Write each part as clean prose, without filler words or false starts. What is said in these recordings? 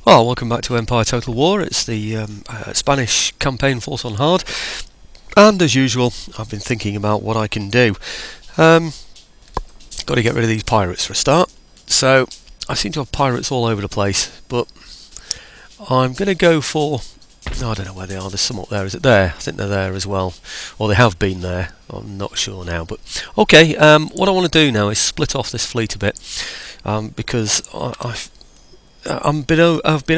Well, welcome back to Empire Total War. It's the Spanish campaign fought on hard, and as usual, I've been thinking about what I can do. Got to get rid of these pirates for a start. So I seem to have pirates all over the place, but I'm going to go for... I don't know where they are. There's some up there. Is it there? I think they're there as well, or they have been there. I'm not sure now, but okay. What I want to do now is split off this fleet a bit, because I've been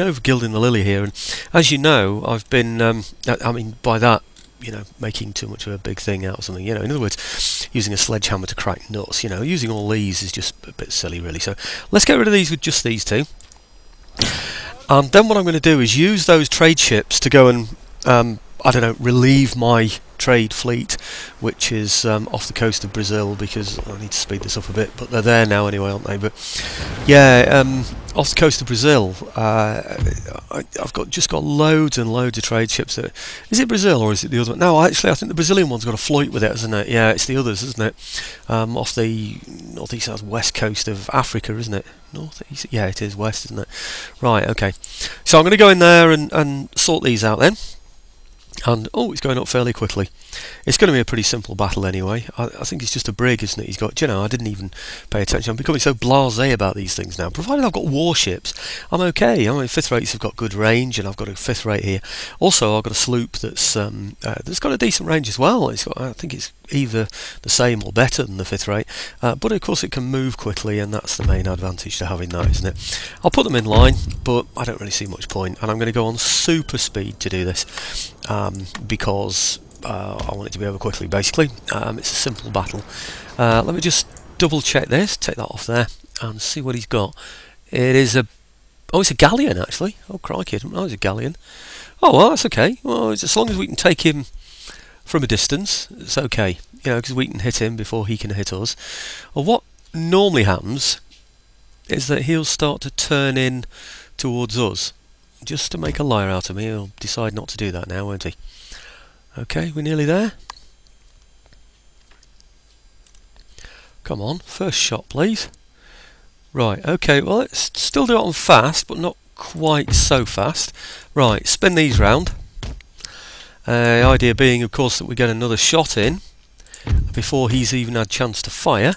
over gilding the lily here, and as you know, I've been I mean by that, you know, making too much of a big thing out of something. You know, in other words, using a sledgehammer to crack nuts. You know, using all these is just a bit silly, really. So let's get rid of these with just these two, and then what I'm going to do is use those trade ships to go and I don't know, relieve my trade fleet, which is off the coast of Brazil, because I need to speed this up a bit, but they're there now anyway, aren't they? But yeah, off the coast of Brazil, I've just got loads and loads of trade ships. Is it Brazil or is it the other one? No, actually I think the Brazilian one's got a flight with it, hasn't it? Yeah, it's the others, isn't it? Off the northeast south west coast of Africa, isn't it? Northeast, yeah, it is west, isn't it? Right, okay. So I'm going to go in there and sort these out then. And oh, it's going up fairly quickly. It's going to be a pretty simple battle anyway. I think it's just a brig, isn't it? He's got, you know, I didn't even pay attention. I'm becoming so blasé about these things now. Provided I've got warships, I'm okay. I mean, fifth rates have got good range, and I've got a fifth rate here. Also, I've got a sloop that's got a decent range as well. It's got, I think it's either the same or better than the fifth rate, but of course it can move quickly, and that's the main advantage to having that, isn't it? I'll put them in line, but I don't really see much point, and I'm going to go on super speed to do this, because I want it to be over quickly, basically. It's a simple battle. Let me just double check this, take that off there, and see what he's got. It is a... oh, it's a galleon, actually. Oh, crikey, I didn't know it was a galleon. Oh, well, that's okay. Well, as long as we can take him from a distance, it's okay. You know, because we can hit him before he can hit us. Well, what normally happens is that he'll start to turn in towards us, just to make a liar out of me. He'll decide not to do that now, won't he? Okay, we're nearly there. Come on, first shot please. Right, okay, well let's still do it on fast, but not quite so fast. Right, spin these round. The idea being, of course, that we get another shot in before he's even had a chance to fire.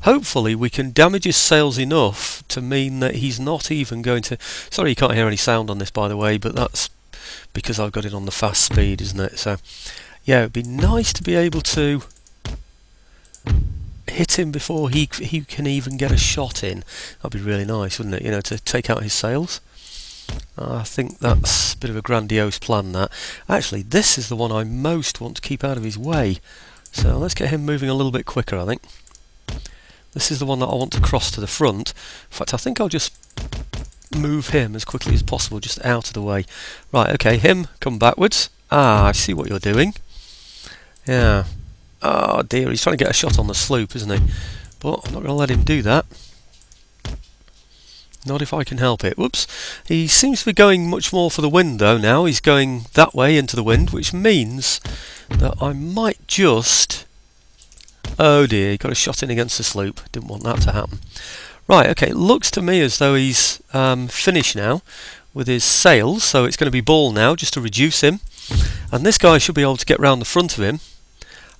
Hopefully we can damage his sails enough to mean that he's not even going to... Sorry you can't hear any sound on this, by the way, but that's because I've got it on the fast speed, isn't it? So yeah, it'd be nice to be able to hit him before he can even get a shot in. That'd be really nice, wouldn't it? You know, to take out his sails. I think that's a bit of a grandiose plan, that. Actually, this is the one I most want to keep out of his way. So let's get him moving a little bit quicker, I think. This is the one that I want to cross to the front. In fact, I think I'll just move him as quickly as possible, just out of the way. Right, okay, him, come backwards. Ah, I see what you're doing. Yeah. Oh dear, he's trying to get a shot on the sloop, isn't he? But I'm not going to let him do that. Not if I can help it. Whoops. He seems to be going much more for the wind though now. He's going that way into the wind, which means that I might just... oh dear, he got a shot in against the sloop. Didn't want that to happen. Right, okay, it looks to me as though he's finished now with his sails, so it's going to be ball now, just to reduce him. And this guy should be able to get round the front of him.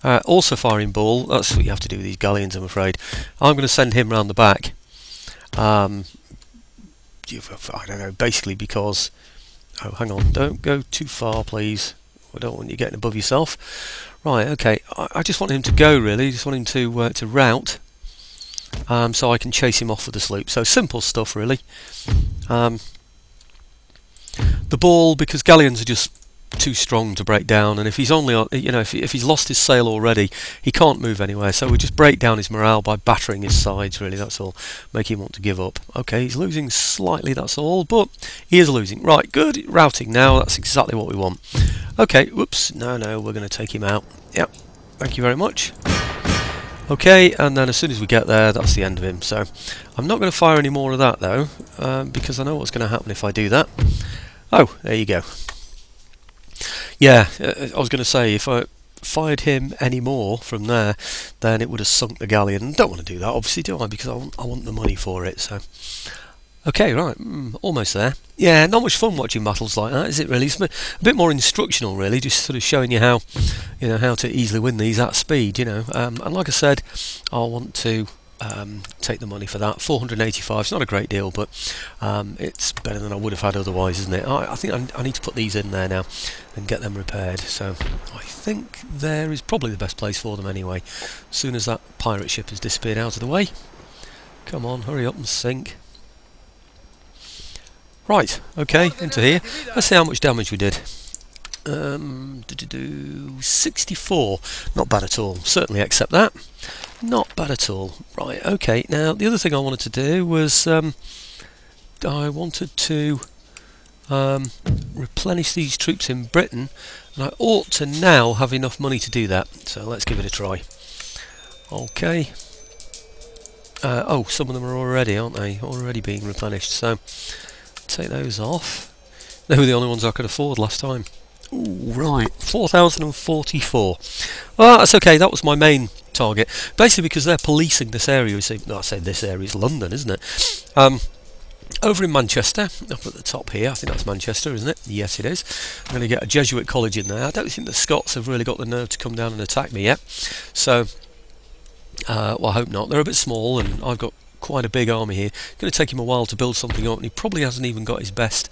Also firing ball. That's what you have to do with these galleons, I'm afraid. I'm going to send him round the back. I don't know, basically because... oh, hang on, don't go too far, please. I don't want you getting above yourself. Right, okay, I just want him to go, really. I just want him to route, so I can chase him off with the sloop. So simple stuff, really. The ball, because galleons are just too strong to break down, and if he's only on, you know, if he's lost his sail already, he can't move anywhere. So we just break down his morale by battering his sides, really. That's all. Make him want to give up. Okay, he's losing slightly, that's all, but he is losing. Right, good routing now. That's exactly what we want. Okay, whoops, no, we're going to take him out. Yep, thank you very much. Okay, and then as soon as we get there, that's the end of him. So I'm not going to fire any more of that though, because I know what's going to happen if I do that. Oh, there you go. Yeah, I was going to say, if I fired him any more from there, then it would have sunk the galleon. Don't want to do that, obviously, do I? Because I want the money for it. So Okay, right, almost there. Yeah, not much fun watching battles like that, is it really? It's a bit more instructional, really, just sort of showing you how, how to easily win these at speed, And like I said, I want to take the money for that. 485, it's not a great deal, but it's better than I would have had otherwise, isn't it? I think I need to put these in there now and get them repaired. So I think there is probably the best place for them anyway. As soon as that pirate ship has disappeared out of the way. Come on, hurry up and sink. Right, okay, into here. Let's see how much damage we did. 64. Not bad at all. Certainly accept that. Not bad at all. Right, okay. Now, the other thing I wanted to do was I wanted to replenish these troops in Britain, and I ought to now have enough money to do that. So let's give it a try. Okay. Oh, some of them are already, aren't they? Already being replenished. So take those off. They were the only ones I could afford last time. Ooh, right, 4,044. Well, that's okay. That was my main target. Basically, because they're policing this area. You see, no, I say this area is London, isn't it? Over in Manchester, up at the top here. I think that's Manchester, isn't it? Yes, it is. I'm going to get a Jesuit college in there. I don't think the Scots have really got the nerve to come down and attack me yet. So, well, I hope not. They're a bit small, and I've got quite a big army here. It's going to take him a while to build something up, and he probably hasn't even got his best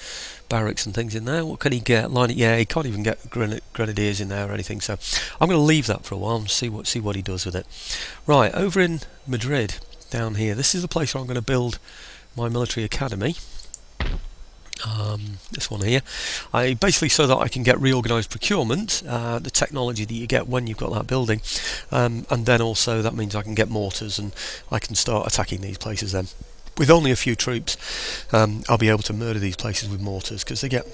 barracks and things in there. What can he get? Yeah, he can't even get grenadiers in there or anything. So I'm going to leave that for a while and see what he does with it. Right, over in Madrid, down here, this is the place where I'm going to build my military academy. This one here, basically so that I can get reorganised procurement, the technology that you get when you've got that building, and then also that means I can get mortars and I can start attacking these places then. With only a few troops, I'll be able to murder these places with mortars, because they get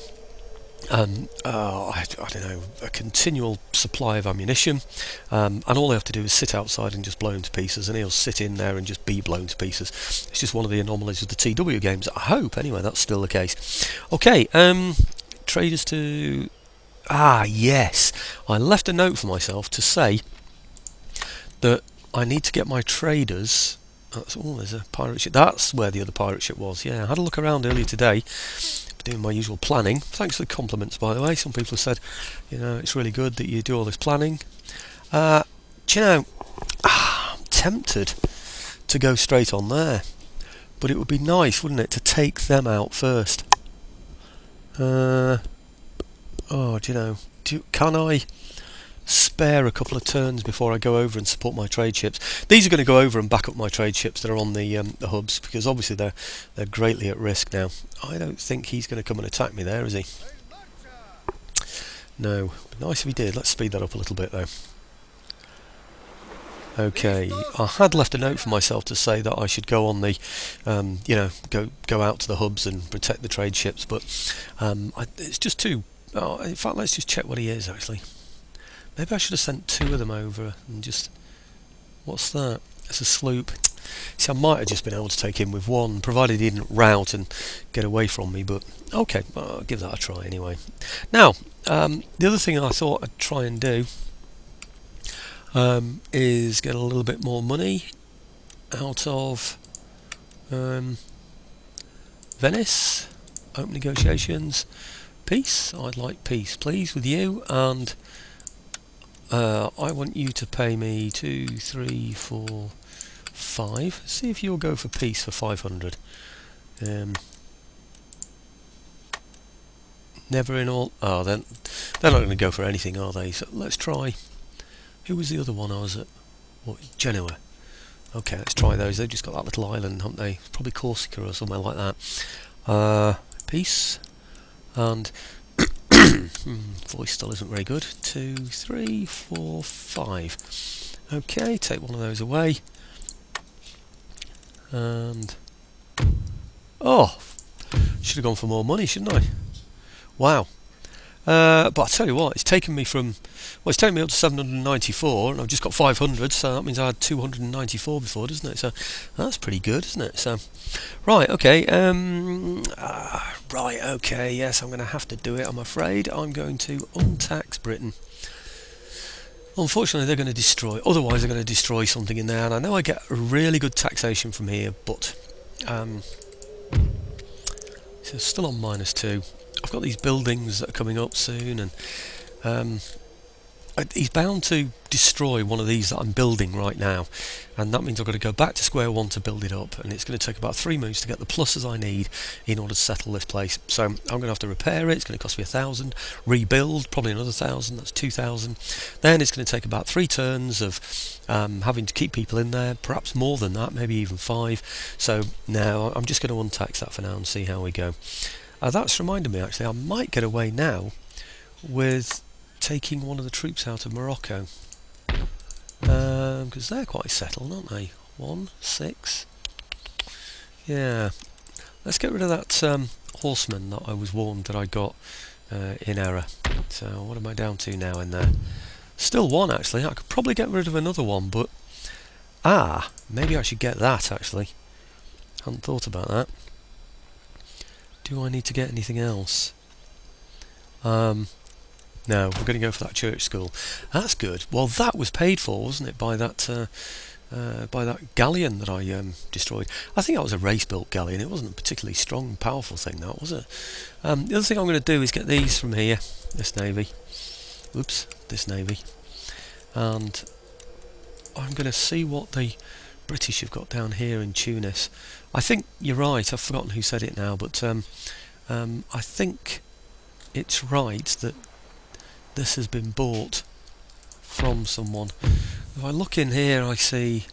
I don't know, a continual supply of ammunition, and all they have to do is sit outside and just blow them to pieces, and he'll sit in there and just be blown to pieces. It's just one of the anomalies of the TW games. I hope, anyway, that's still the case. Okay, traders to... yes, I left a note for myself to say that I need to get my traders... Oh, there's a pirate ship. That's where the other pirate ship was. Yeah, I had a look around earlier today, doing my usual planning. Thanks for the compliments, by the way. Some people have said, it's really good that you do all this planning. Do you know, I'm tempted to go straight on there, but it would be nice, wouldn't it, to take them out first. Do you know, can I spare a couple of turns before I go over and support my trade ships? These are going to go over and back up my trade ships that are on the hubs, because obviously they're greatly at risk now. I don't think he's going to come and attack me there, is he? No. Nice if he did. Let's speed that up a little bit though. Okay, I had left a note for myself to say that I should go on the, go out to the hubs and protect the trade ships, but it's just too... in fact, let's just check what he is actually. Maybe I should have sent 2 of them over and just... What's that? It's a sloop. See, I might have just been able to take him with 1, provided he didn't rout and get away from me, but okay, I'll give that a try anyway. Now, the other thing I thought I'd try and do is get a little bit more money out of Venice. Open negotiations. Peace. I'd like peace, please, with you, and I want you to pay me 2, 3, 4, 5. See if you'll go for peace for 500. Never in all... Oh, then they're not going to go for anything, are they? So let's try... Who was the other one I was at? What, Genoa. Okay, let's try those. They've just got that little island, haven't they? Probably Corsica or somewhere like that. Peace. And... voice still isn't very good. 2, 3, 4, 5. Okay, take one of those away. And... Oh! Should have gone for more money, shouldn't I? Wow. But I'll tell you what, it's taken me from... Well, it's taken me up to 794, and I've just got 500, so that means I had 294 before, doesn't it? So that's pretty good, isn't it? So, right, okay. Right, okay, yes, I'm going to have to do it, I'm afraid. I'm going to untax Britain. Unfortunately, they're going to destroy... Otherwise, they're going to destroy something in there, and I know I get really good taxation from here, but... So still on -2. I've got these buildings that are coming up soon, and he's bound to destroy one of these that I'm building right now, and that means I've got to go back to square one to build it up, and it's going to take about 3 moves to get the pluses I need in order to settle this place. So I'm going to have to repair it. It's going to cost me 1,000, rebuild probably another 1,000, that's 2,000. Then it's going to take about 3 turns of having to keep people in there, perhaps more than that, maybe even 5. So now I'm just going to untax that for now and see how we go. That's reminded me, actually, I might get away now with taking one of the troops out of Morocco, because they're quite settled, aren't they? 1, 6. Yeah, let's get rid of that horseman that I was warned that I got in error. So what am I down to now in there? Still 1, actually. I could probably get rid of another one, but maybe I should get that, actually. Hadn't thought about that. Do I need to get anything else? No, we're going to go for that church school. That's good. Well, that was paid for, wasn't it, by that galleon that I destroyed. I think that was a race-built galleon. It wasn't a particularly strong, powerful thing, that was it? The other thing I'm going to do is get these from here, this navy. Oops, this navy. And I'm going to see what the British have got down here in Tunis. I think you're right. I've forgotten who said it now, but I think it's right that this has been bought from someone. If I look in here, I see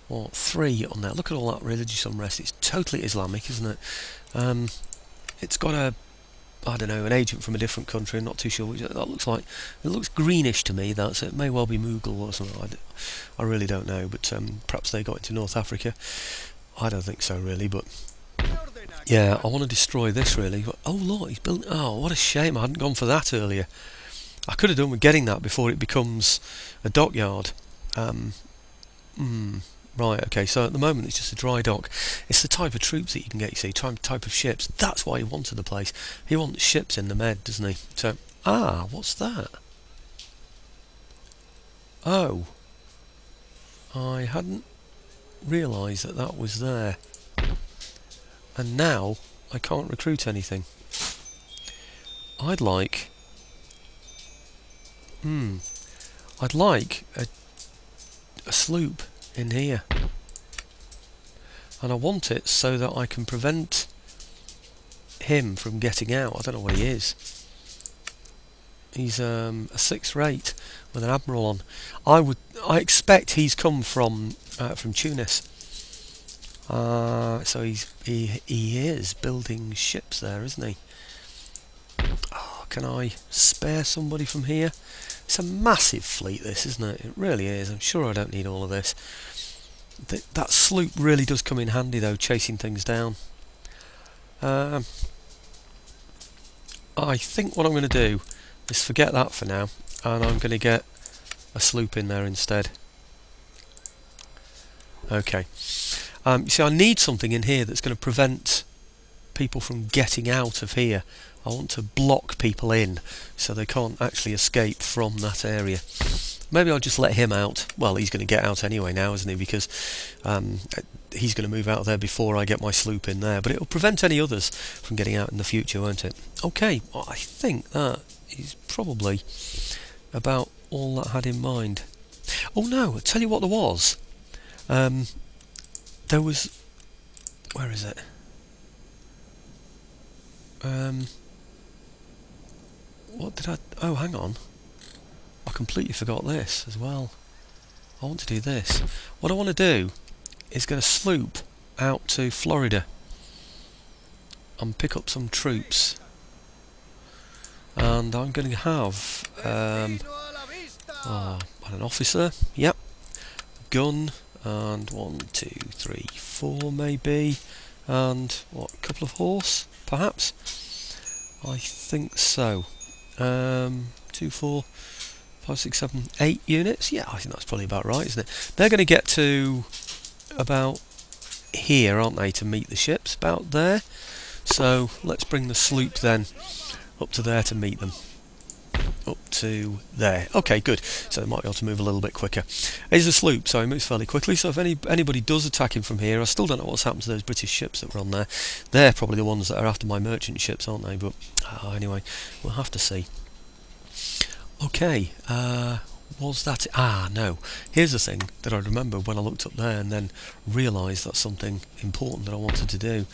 3 on there. Look at all that religious unrest. It's totally Islamic, isn't it? It's got I don't know, an agent from a different country. I'm not too sure which that looks like. It looks greenish to me. So it may well be Mughal or something. I really don't know, but perhaps they got into North Africa. I don't think so, really, but yeah, I want to destroy this, really. But, oh look, he's built. Oh, what a shame! I hadn't gone for that earlier. I could have done with getting that before it becomes a dockyard. Right, okay, so at the moment it's just a dry dock. It's the type of troops that you can get, you see, type of ships. That's why he wanted the place. He wants ships in the Med, doesn't he? So, what's that? Oh, I hadn't realised that that was there. And now I can't recruit anything. I'd like a sloop in here, and I want it so that I can prevent him from getting out. I don't know what he is. He's a 6th rate with an admiral on. I expect he's come from Tunis. So he is building ships there, isn't he? Oh, can I spare somebody from here? It's a massive fleet, this, isn't it? It really is. I'm sure I don't need all of this. That sloop really does come in handy, though, chasing things down. I think what I'm going to do is forget that for now, and I'm going to get a sloop in there instead. Okay. You see, I need something in here that's going to prevent people from getting out of here. I want to block people in so they can't actually escape from that area. Maybe I'll just let him out. Well, he's going to get out anyway now, isn't he? Because he's going to move out of there before I get my sloop in there. But it'll prevent any others from getting out in the future, won't it? Okay, well, I think that is probably about all that I had in mind. Oh no, I'll tell you what there was. There was... Where is it? What did I... Oh, hang on. I completely forgot this as well. I want to do this. What I want to do is get a sloop out to Florida and pick up some troops. And I'm going to have an officer, yep, gun, and 1, 2, 3, 4 maybe, and what, a couple of horse, perhaps? I think so. 2, 4, 5, 6, 7, 8 units. Yeah, I think that's probably about right, isn't it? They're going to get to about here, aren't they, to meet the ships? About there. So let's bring the sloop then up to there to meet them. up to there. Okay, good. So they might be able to move a little bit quicker. He's a sloop, so he moves fairly quickly. So if anybody does attack him from here, I still don't know what's happened to those British ships that were on there. They're probably the ones that are after my merchant ships, aren't they? But anyway, we'll have to see. Okay, was that... no. Here's the thing that I remember when I looked up there and then realised that's something important that I wanted to do.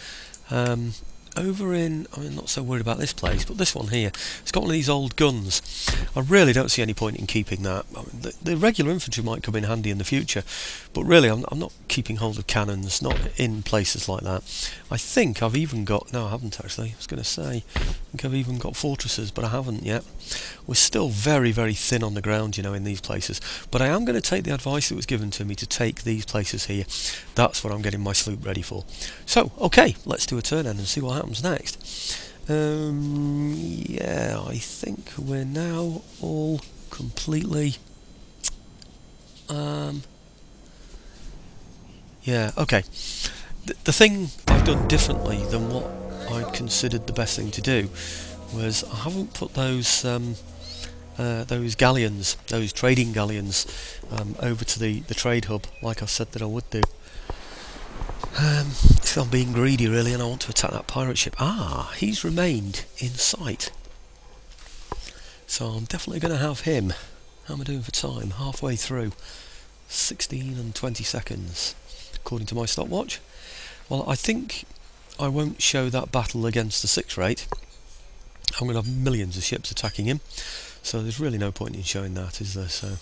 Over in... I'm not so worried about this place, but this one here, it's got one of these old guns. I really don't see any point in keeping that. I mean, the regular infantry might come in handy in the future, but really I'm not keeping hold of cannons, not in places like that. I think I've even got... No, I haven't actually. I was going to say, I think I've even got fortresses, but I haven't yet. We're still very, very thin on the ground, you know, in these places. But I am going to take the advice that was given to me to take these places here. That's what I'm getting my sloop ready for. So, okay, let's do a turn then and see what happens next. Yeah, I think we're now all completely... yeah, okay. The thing I've done differently than what I'd considered the best thing to do was I haven't put those galleons, those trading galleons, over to the trade hub like I said that I would do. So I'm being greedy really, and I want to attack that pirate ship. He's remained in sight, so I'm definitely going to have him. How am I doing for time? Halfway through. 16 and 20 seconds according to my stopwatch. Well, I think I won't show that battle against the 6-rate. I'm going to have millions of ships attacking him, so there's really no point in showing that, is there? So,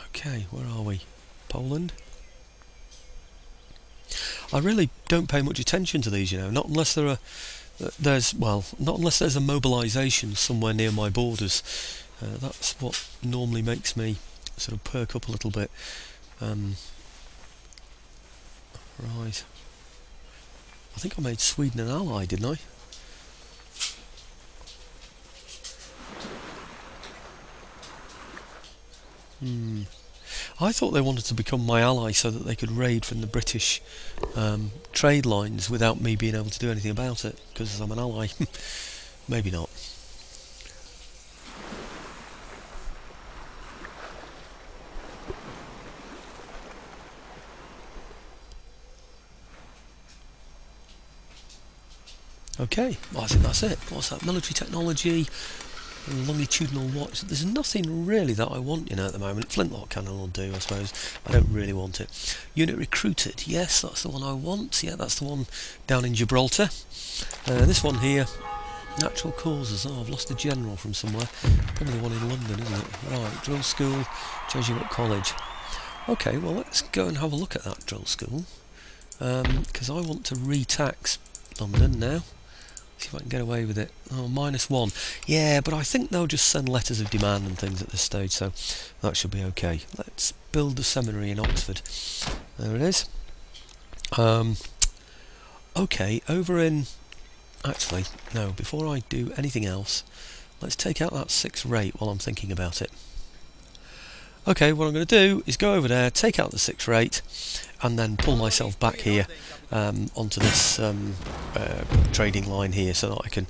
okay, where are we? Poland? I really don't pay much attention to these, you know, not unless not unless there's a mobilisation somewhere near my borders. That's what normally makes me sort of perk up a little bit. Right. I think I made Sweden an ally, didn't I? I thought they wanted to become my ally so that they could raid from the British trade lines without me being able to do anything about it, because I'm an ally. Maybe not. Okay, well, I think that's it. What's that? Military technology, longitudinal watch. There's nothing really that I want, you know, at the moment. Flintlock cannon will do, I suppose. I don't really want it. Unit recruited. Yes, that's the one I want. Yeah, that's the one down in Gibraltar. This one here, natural causes. Oh, I've lost a general from somewhere. Probably the one in London, isn't it? Right, drill school, Jesuit college. Okay, well, let's go and have a look at that drill school. Because I want to re-tax London now. See if I can get away with it. Oh, -1. Yeah, but I think they'll just send letters of demand and things at this stage, so that should be okay. Let's build a seminary in Oxford. There it is. Okay, over in... Actually, no, before I do anything else, let's take out that 6-rate while I'm thinking about it. Okay, what I'm going to do is go over there, take out the 6-rate, and then pull myself back here onto this trading line here, so that I can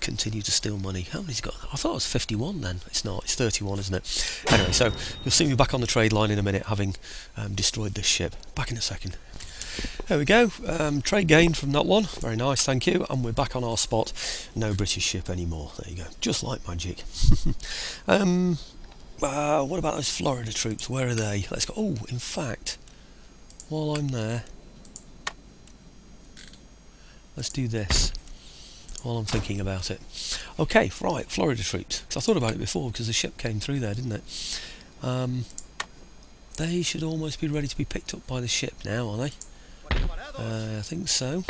continue to steal money. How many's got? I thought it was 51 then. It's not. It's 31, isn't it? Anyway, so you'll see me back on the trade line in a minute, having destroyed this ship. Back in a second. There we go. Trade gained from that one. Very nice, thank you. And we're back on our spot. No British ship anymore. There you go. Just like magic. What about those Florida troops? Where are they? Let's go. Oh, in fact, while I'm there, let's do this while I'm thinking about it. Okay, right, Florida troops. Because I thought about it before, because the ship came through there, didn't it? They should almost be ready to be picked up by the ship now, are they? I think so.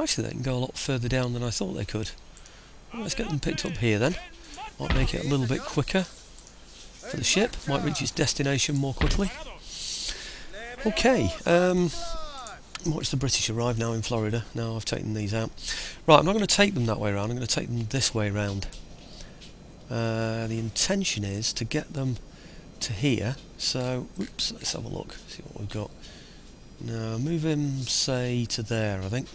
Actually, they can go a lot further down than I thought they could. Well, let's get them picked up here then. Might make it a little bit quicker for the ship. Might reach its destination more quickly. Okay. Watch the British arrive now in Florida. Now I've taken these out. Right, I'm not going to take them that way around. I'm going to take them this way round. The intention is to get them to here. So, oops, let's have a look. See what we've got. Now, move him, say, to there, I think.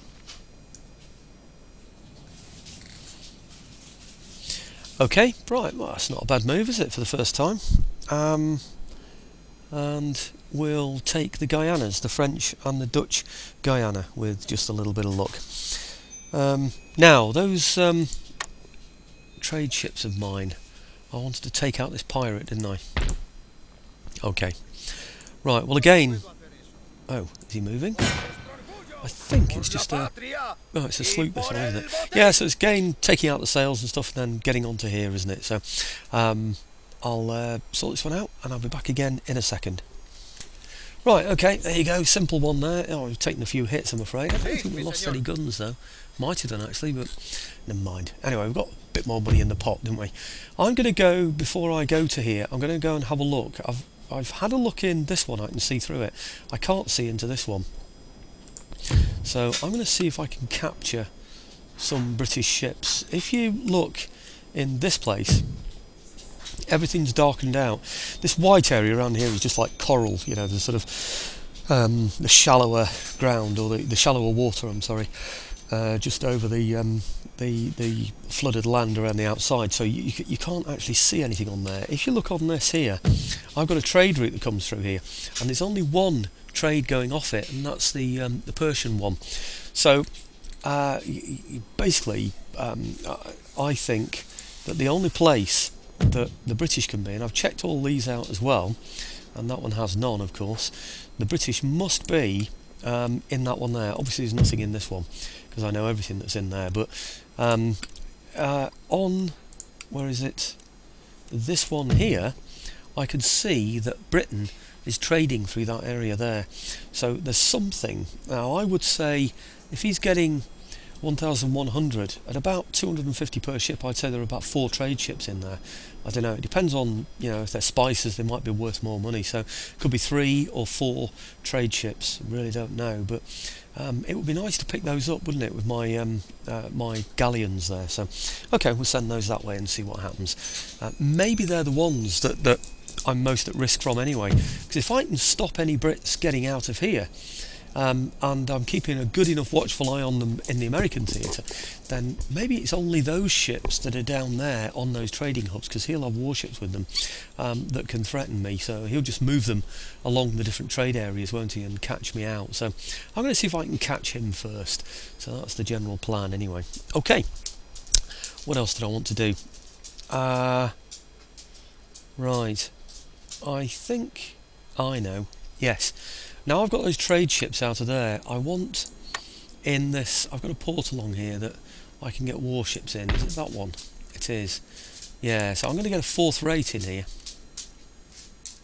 Okay, right, well that's not a bad move, is it, for the first time? And we'll take the Guyanas, the French and the Dutch Guyana, with just a little bit of luck. Now, those trade ships of mine, I wanted to take out this pirate, didn't I? Okay. Right, well again... Oh, is he moving? I think it's just a... Oh, it's a sloop this one, isn't it? Yeah, so it's again taking out the sails and stuff and then getting onto here, isn't it? So, I'll sort this one out and I'll be back again in a second. Right, okay, there you go, simple one there. Oh, we've taken a few hits, I'm afraid. I don't think we lost any guns, though. Might have done, actually, but never mind. Anyway, we've got a bit more money in the pot, didn't we? I'm going to go, before I go to here, I'm going to go and have a look. I've had a look in this one, I can see through it. I can't see into this one. So I'm going to see if I can capture some British ships. If you look in this place, everything's darkened out. This white area around here is just like coral, you know, the sort of the shallower ground, or the shallower water, I'm sorry, just over the flooded land around the outside, so you can't actually see anything on there. If you look on this here, I've got a trade route that comes through here, and there's only one trade going off it, and that's the Persian one. So basically, I think that the only place that the British can be, and I've checked all these out as well, and that one has none, of course, the British must be in that one there. Obviously there's nothing in this one, because I know everything that's in there, but on, where is it, this one here, I can see that Britain is trading through that area there. So there's something. Now I would say if he's getting 1,100 at about 250 per ship, I'd say there are about 4 trade ships in there. I don't know, it depends on, you know, if they're spices they might be worth more money, so it could be 3 or 4 trade ships, really don't know, but it would be nice to pick those up, wouldn't it, with my my galleons there. So okay, we'll send those that way and see what happens. Maybe they're the ones that I'm most at risk from anyway, because if I can stop any Brits getting out of here, and I'm keeping a good enough watchful eye on them in the American theatre, then maybe it's only those ships that are down there on those trading hubs, because he'll have warships with them that can threaten me, so he'll just move them along the different trade areas, won't he, and catch me out. So I'm going to see if I can catch him first. So that's the general plan anyway. Okay, what else did I want to do? Right, I think I know. Yes. Now I've got those trade ships out of there. I want in this, I've got a port along here that I can get warships in. Is it that one? It is. Yeah, so I'm going to get a 4th rate in here.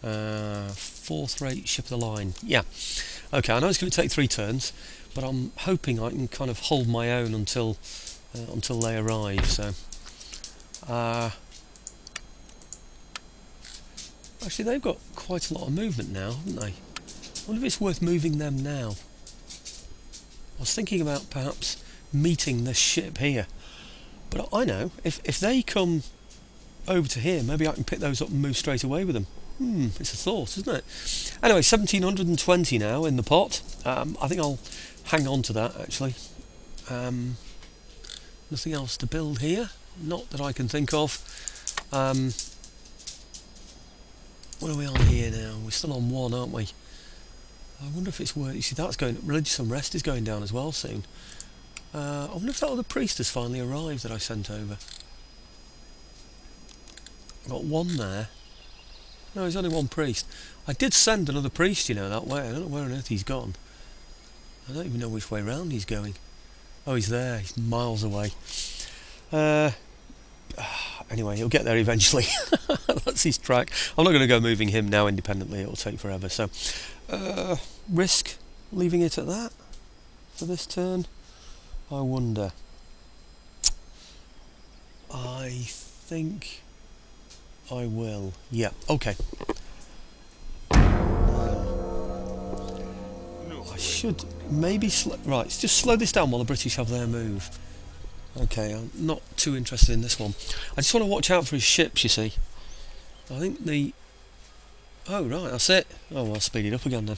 4th rate ship of the line. Yeah. Okay, I know it's going to take 3 turns, but I'm hoping I can kind of hold my own until they arrive. So, actually, they've got quite a lot of movement now, haven't they? I wonder if it's worth moving them now. I was thinking about perhaps meeting this ship here, but I know if they come over to here, maybe I can pick those up and move straight away with them. It's a thought, isn't it? Anyway, 1720 now in the pot. I think I'll hang on to that actually. Nothing else to build here, not that I can think of. What are we on here now? We're still on 1, aren't we? I wonder if it's worth... You see, that's going... Religious Unrest is going down as well soon. I wonder if that other priest has finally arrived that I sent over. I've got 1 there. No, there's only 1 priest. I did send another priest, you know, that way. I don't know where on earth he's gone. I don't even know which way round he's going. Oh, he's there. He's miles away. Anyway, he'll get there eventually. That's his track. I'm not going to go moving him now independently. It'll take forever. So, risk leaving it at that for this turn? I wonder. I think I will. Yeah, okay. I should maybe... Right, let's just slow this down while the British have their move. Okay, I'm not too interested in this one. I just want to watch out for his ships, you see. I think the... Oh, right, that's it. Oh, well, I'll speed it up again then.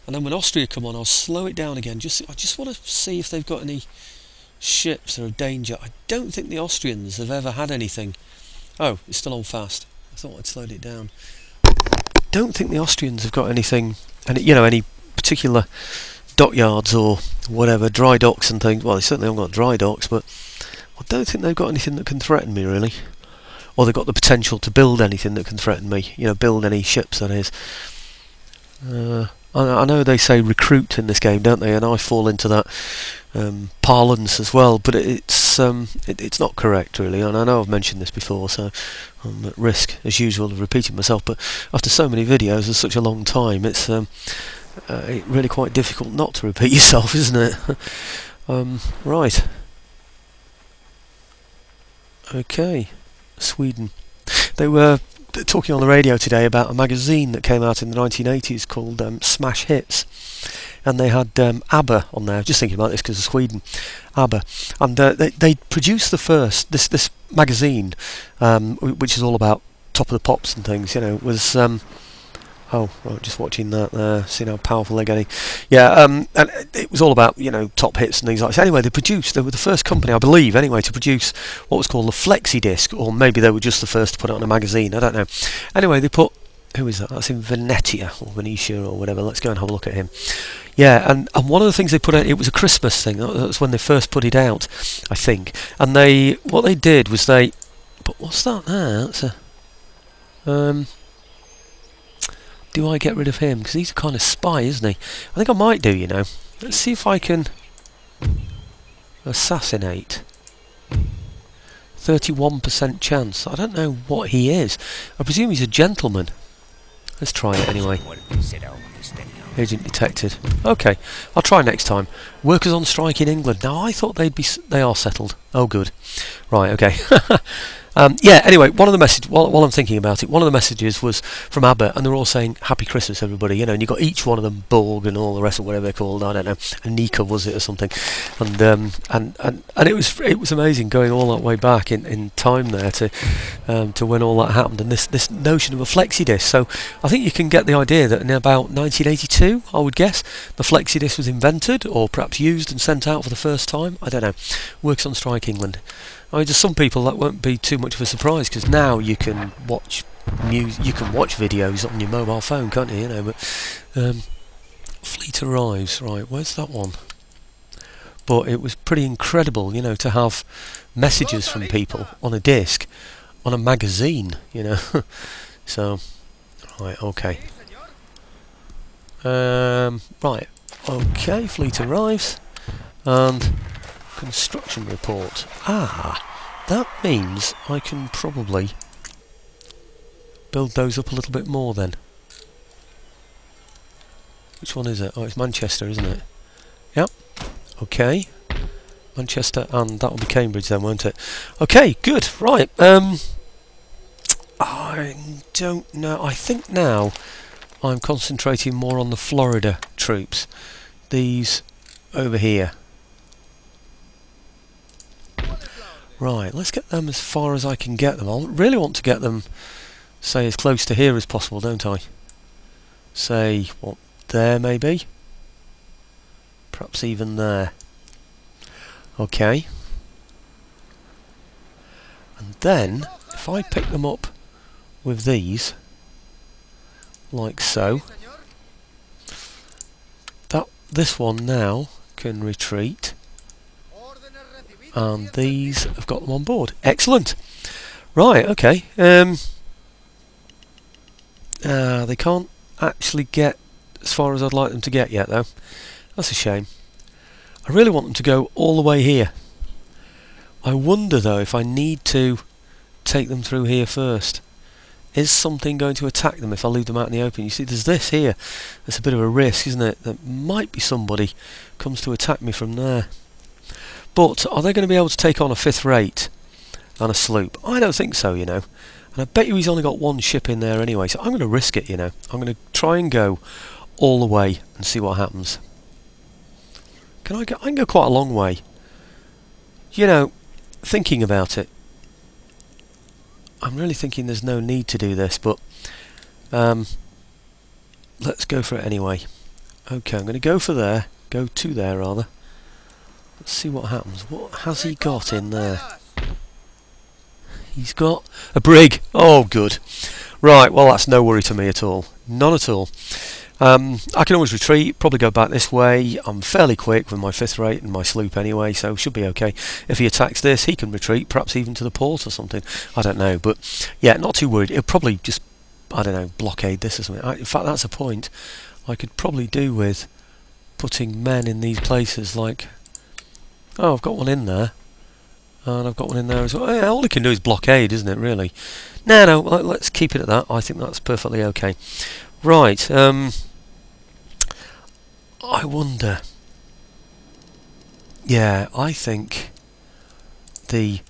And then when Austria come on, I'll slow it down again. I just want to see if they've got any ships are a danger. I don't think the Austrians have ever had anything. Oh, it's still on fast. I thought I'd slowed it down. Don't think the Austrians have got anything, any particular dockyards or whatever, dry docks and things. Well, they certainly haven't got dry docks, but I don't think they've got anything that can threaten me, really. Or they've got the potential to build anything that can threaten me. Build any ships, that is. I know they say recruit in this game, don't they? And I fall into that parlance as well, but it's not correct, really. And I know I've mentioned this before, so I'm at risk, as usual, of repeating myself. But after so many videos and such a long time, it's really quite difficult not to repeat yourself, isn't it? Right. Okay. Sweden. They were talking on the radio today about a magazine that came out in the 1980s called Smash Hits, and they had ABBA on there. Just thinking about this because of Sweden, ABBA, and they produced the first this magazine, which is all about Top of the Pops and things. Was oh, right, just watching that there, seeing how powerful they're getting. Yeah, and it was all about, top hits and things like that. Anyway, they were the first company, I believe, anyway, to produce what was called a flexi disc, or maybe they were just the first to put it on a magazine, I don't know. Anyway, they put, who is that? That's in Venetia, or Venetia, or whatever. Let's go and have a look at him. Yeah, and one of the things they put out, it was a Christmas thing. That was when they first put it out, I think. And what they did was but what's that there? That's a, do I get rid of him? Because he's a kind of spy, isn't he? I think I might do, Let's see if I can assassinate. 31% chance. I don't know what he is. I presume he's a gentleman. Let's try it anyway. Agent detected. Okay, I'll try next time. Workers on strike in England. Now, I thought they are settled. Oh, good. Right, okay. Yeah, anyway, one of the messages, while I'm thinking about it, one of the messages was from ABBA, and they were all saying, Happy Christmas, everybody, and you got each one of them, Borg and all the rest of whatever they're called, I don't know, Anika was it or something, and it was amazing going all that way back in time there to when all that happened, and this notion of a flexi disc. So I think you can get the idea that in about 1982, I would guess, the flexi disc was invented, or perhaps used and sent out for the first time, I don't know. Works on strike England. I mean, to some people that won't be too much of a surprise, because now you can watch videos on your mobile phone, can't you? But fleet arrives. Right, where's that one? But it was pretty incredible, to have messages from people on a disc, on a magazine, So, right, okay. Right, okay. Fleet arrives, and construction report. That means I can probably build those up a little bit more then. Which one is it? Oh, it's Manchester, isn't it? Yep. Okay. Manchester, and that will be Cambridge then, won't it? Okay, good. Right. I don't know. I think now I'm concentrating more on the Florida troops. These over here. Right, let's get them as far as I can get them. I really want to get them, say, as close to here as possible, don't I? Say, what, there maybe? Perhaps even there. Okay. And then, if I pick them up with these, like so, this one now can retreat. And these have got them on board. Excellent. Right, okay. They can't actually get as far as I'd like them to get yet, though. That's a shame. I really want them to go all the way here. I wonder, though, if I need to take them through here first. Is something going to attack them if I leave them out in the open? You see, there's this here. That's a bit of a risk, isn't it? That might be somebody comes to attack me from there. But are they going to be able to take on a fifth rate and a sloop? I don't think so, And I bet you he's only got one ship in there anyway, so I'm going to risk it, I'm going to try and go all the way and see what happens. I can go quite a long way. Thinking about it, I'm really thinking there's no need to do this, but let's go for it anyway. Okay, I'm going to go to there rather. Let's see what happens. What has he got in there? He's got a brig. Oh, good. Right, well, that's no worry to me at all. None at all. I can always retreat, probably go back this way. I'm fairly quick with my 5th rate and my sloop anyway, so should be okay. If he attacks this, he can retreat, perhaps even to the port or something. I don't know, but yeah, not too worried. He'll probably just, I don't know, blockade this or something. In fact, that's a point I could probably do with putting men in these places, like... Oh, I've got one in there. And I've got one in there as well. Yeah, all he can do is blockade, isn't it, really? No, let's keep it at that. I think that's perfectly okay. Right, I wonder... Yeah, I think the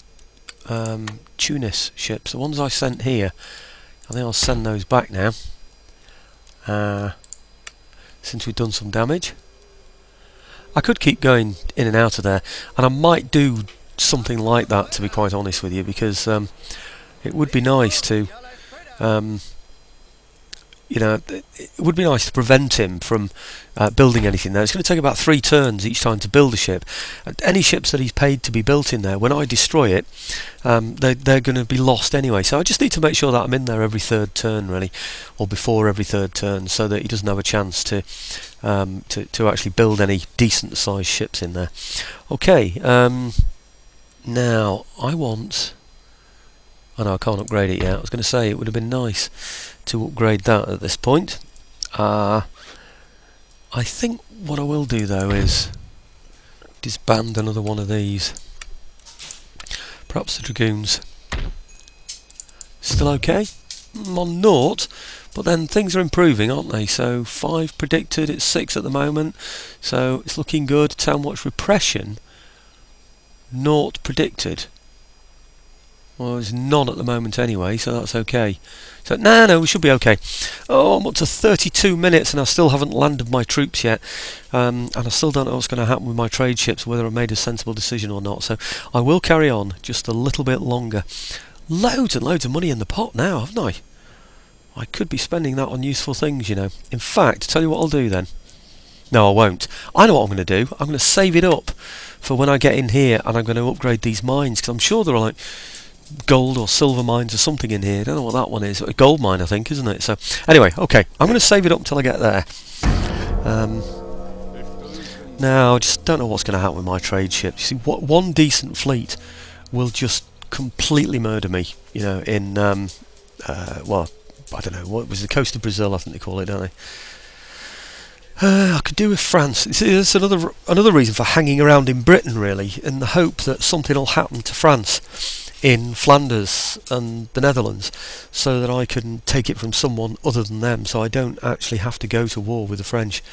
Tunis ships, the ones I sent here, I think I'll send those back now. Since we've done some damage. I could keep going in and out of there, and I might do something like that, to be quite honest with you, because it would be nice to... you know, it would be nice to prevent him from building anything there. It's going to take about 3 turns each time to build a ship. Any ships that he's paid to be built in there, when I destroy it, they're going to be lost anyway. So I just need to make sure that I'm in there every 3rd turn, really, or before every 3rd turn, so that he doesn't have a chance to actually build any decent-sized ships in there. Okay, now I want... Oh no, I can't upgrade it yet. I was going to say it would have been nice to upgrade that at this point. I think what I will do though is disband another one of these. Perhaps the Dragoons. Still okay? On 0, but then things are improving, aren't they? So 5 predicted, it's 6 at the moment, so it's looking good. Town Watch Repression, 0 predicted. Well, there's none at the moment anyway, so that's okay. So, no, we should be okay. Oh, I'm up to 32 minutes and I still haven't landed my troops yet. And I still don't know what's going to happen with my trade ships, whether I made a sensible decision or not. So I will carry on just a little bit longer. Loads and loads of money in the pot now, haven't I? I could be spending that on useful things, you know. In fact, tell you what I'll do then. No, I won't. I know what I'm going to do. I'm going to save it up for when I get in here and I'm going to upgrade these mines, because I'm sure there are like gold or silver mines or something in here. I don't know what that one is. A gold mine, I think, isn't it? So anyway, okay, I'm going to save it up until I get there. Now I just don't know what's going to happen with my trade ships. You see, one decent fleet will just completely murder me, you know, in well, I don't know, what was the coast of Brazil, I think they call it, don't they? I could do with France. See, there's another reason for hanging around in Britain, really, in the hope that something will happen to France in Flanders and the Netherlands, so that I can take it from someone other than them, so I don't actually have to go to war with the French.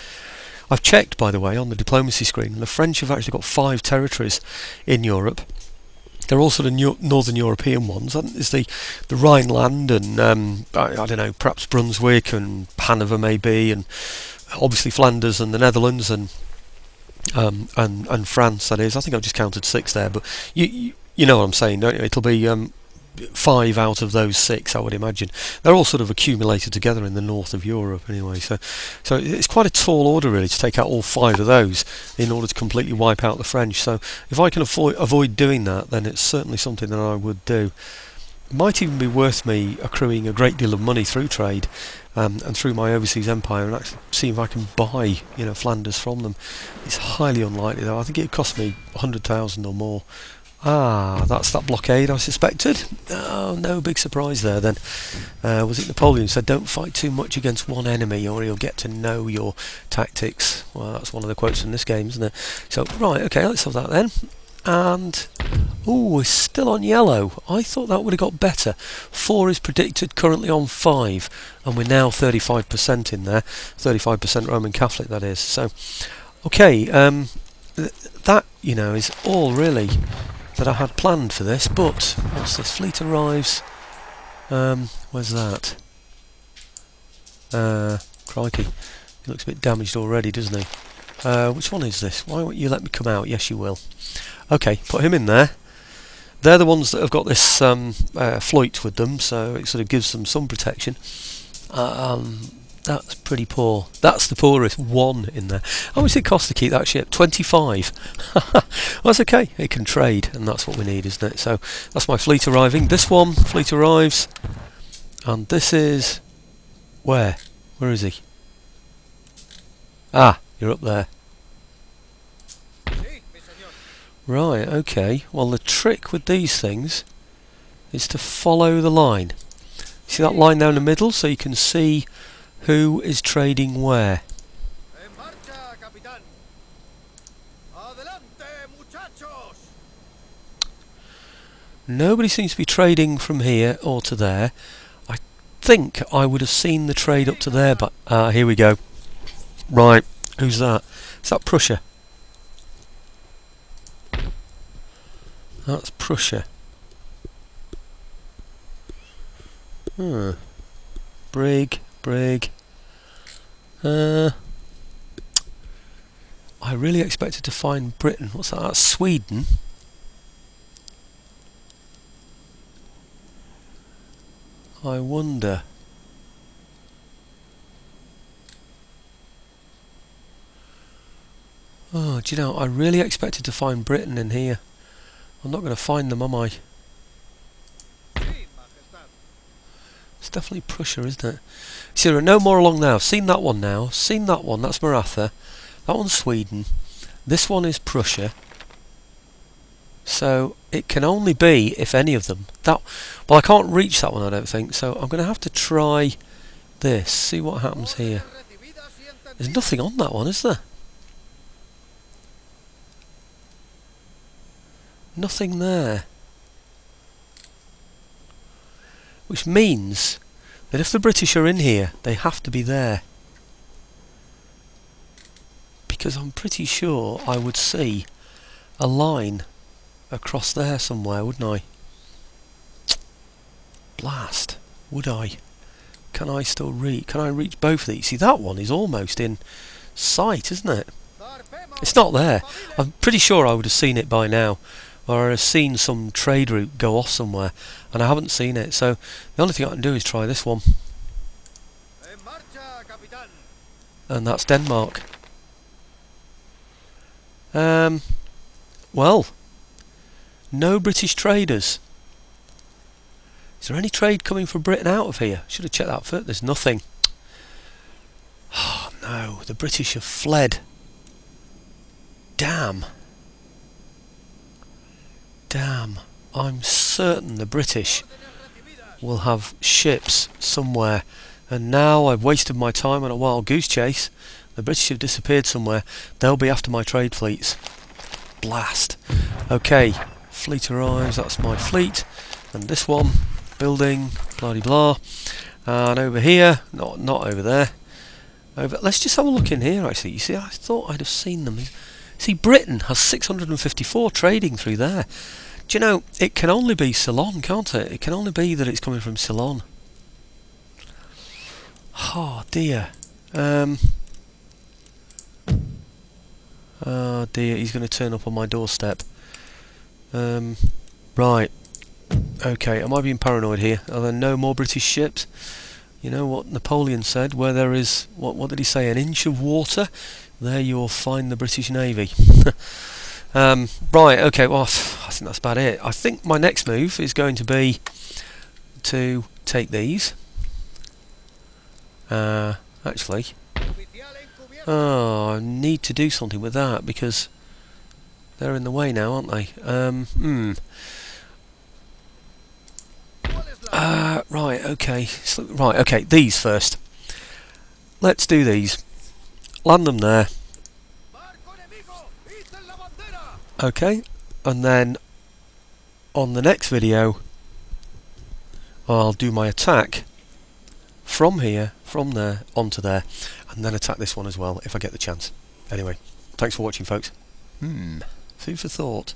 I've checked, by the way, on the diplomacy screen, and the French have actually got 5 territories in Europe. They're also the northern European ones. There's the Rhineland and I don't know, perhaps Brunswick and Hanover maybe, and obviously Flanders and the Netherlands and France. That is, I think I've just counted 6 there, but you know what I'm saying, don't you? It'll be 5 out of those 6, I would imagine. They're all sort of accumulated together in the north of Europe anyway, so it's quite a tall order really to take out all 5 of those in order to completely wipe out the French. So if I can avoid doing that, then it's certainly something that I would do. It might even be worth me accruing a great deal of money through trade and through my overseas empire, and actually see if I can buy, you know, Flanders from them. It's highly unlikely though. I think it cost me 100,000 or more. Ah, that's that blockade I suspected. Oh, no big surprise there then. Was it Napoleon said, don't fight too much against one enemy or you'll get to know your tactics. Well, that's one of the quotes from this game, isn't it? So, right, okay, let's have that then. And, ooh, it's still on yellow. I thought that would have got better. 4 is predicted, currently on 5. And we're now 35% in there. 35% Roman Catholic, that is. So, okay, that, you know, is all really that I had planned for this, but what's this? Fleet arrives. Where's that? Crikey, he looks a bit damaged already, doesn't he? Which one is this? Why won't you let me come out? Yes, you will. Okay, put him in there. They're the ones that have got this float with them, so it sort of gives them some protection. That's pretty poor. That's the poorest one in there. How much does it cost to keep that ship? 25. Well, that's okay. It can trade, and that's what we need, isn't it? So that's my fleet arriving. This one, fleet arrives, and this is where? Where is he? Ah, you're up there. Right. Okay. Well, the trick with these things is to follow the line. See that line down the middle, so you can see who is trading where. Nobody seems to be trading from here or to there. I think I would have seen the trade up to there, but here we go. Right, who's that? Is that Prussia? That's Prussia. Brig. I really expected to find Britain. What's that? That's Sweden. I wonder. Oh, do you know, I really expected to find Britain in here. I'm not going to find them, am I? It's definitely Prussia, isn't it? See, there are no more along now. Seen that one now. Seen that one. That's Maratha. That one's Sweden. This one is Prussia. So it can only be if any of them. Well, I can't reach that one, I don't think. So I'm going to have to try this. See what happens here. There's nothing on that one, is there? Nothing there. Which means that if the British are in here, they have to be there. Because I'm pretty sure I would see a line across there somewhere, wouldn't I? Blast. Would I? Can I still reach? Can I reach both of these? See, that one is almost in sight, isn't it? It's not there. I'm pretty sure I would have seen it by now. Or I've seen some trade route go off somewhere, and I haven't seen it. So the only thing I can do is try this one, and that's Denmark. Well, no British traders. Is there any trade coming from Britain out of here? Should have checked that first. There's nothing. Oh no, the British have fled. Damn. Damn, I'm certain the British will have ships somewhere, and now I've wasted my time on a wild goose chase. The British have disappeared somewhere. They'll be after my trade fleets. Blast. Okay, fleet arrives. That's my fleet, and this one, building, blah de blah. And over here, not over there. Let's just have a look in here. Actually, you see, I thought I'd have seen them. See, Britain has 654 trading through there. Do you know, it can only be Ceylon, can't it? It can only be that it's coming from Ceylon. Oh dear. Oh dear, he's going to turn up on my doorstep. Right. Okay, am I being paranoid here? Are there no more British ships? You know what Napoleon said, where there is, what did he say, an inch of water, there you'll find the British Navy. Right, okay, well, I think that's about it. I think my next move is going to be to take these. Actually, I need to do something with that because they're in the way now, aren't they? Right, okay. Right, okay, these first. Let's do these. Land them there. Okay, and then on the next video I'll do my attack from here, from there, onto there, and then attack this one as well if I get the chance. Anyway, thanks for watching, folks. Food for thought.